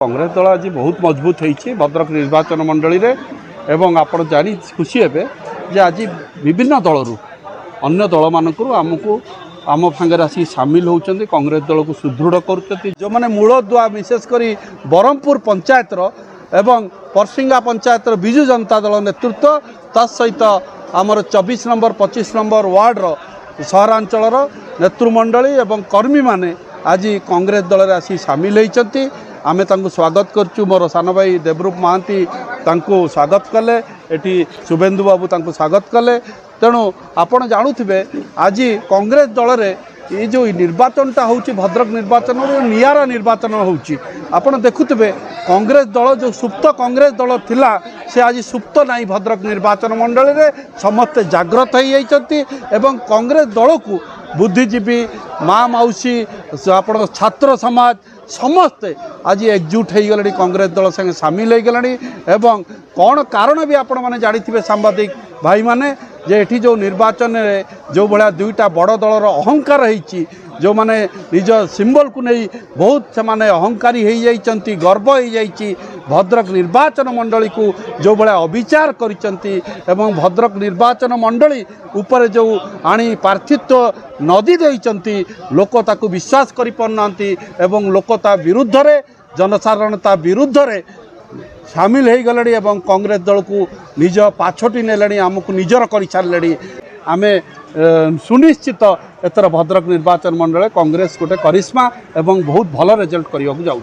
कांग्रेस दल आज बहुत मजबूत होती भद्रक निर्वाचन मंडली रे एवं आपण जानी खुशी हे जे आज विभिन्न दलरू अन्य दल मानक आमको आम सागर आसी सामिल होती कांग्रेस दल को सुदृढ़ कर जो मैंने मूलदुआ विशेषकर बरहमपुर पंचायत एवं परसिंगा पंचायत विजु जनता दल नेतृत्व तत्सहित आमर 24 नंबर 25 नंबर वार्डर सहरांचल नेतृमंडली एवं कर्मी माने आज कांग्रेस दल में आसी सामिल होती आमे तांको स्वागत करचु। मोर सान भाई देवरूप महांती तांको स्वागत कले एटी शुभेन्दु बाबू तांको स्वागत कले। तेणु आपण जानुथिबे आज कांग्रेस दल रे ये जो निर्वाचनटा होची भद्रक निर्वाचन नियारा निर्वाचन होची आपण देखुथिबे कांग्रेस दल जो सुप्त कांग्रेस दल थिला से आज सुप्त नहीं भद्रक निर्वाचन मंडली रे समस्त जागृत हो जाइछंती एवं कांग्रेस दल को बुद्धिजीवी माँ मौसी आपण छात्र समाज समस्ते आज एकजुट हो गले कांग्रेस दल संगे सामिल हो गले एवं कौन कारण भी आपण मैंने जानी सांबादिक भाई माने जे एठी जो निर्वाचन रे जो भाया दुईटा बड़ दलर अहंकार होती जो माने निज सिंबल को नहीं बहुत से माने अहंकारी हो जाइछंती गर्व हो जाइछि भद्रक निर्वाचन मंडली को जो भाया अविचार करिसंती एवं भद्रक निर्वाचन मंडली ऊपर जो आनी प्रार्थित्व नदी देइछंती लोक ताकू विश्वास करि पारनांती एवं लोक ता विरुद्ध रे जनसाधारण ता विरुद्ध रे सामिल हो गले एवं कांग्रेस दल को निज पाछोटी नेले आमको निजर कर सारे आमे सुनिश्चित एथर भद्रक निर्वाचन मंडल कांग्रेस गोटे करिश्मा एवं बहुत भल रिजल्ट करने जाऊँ।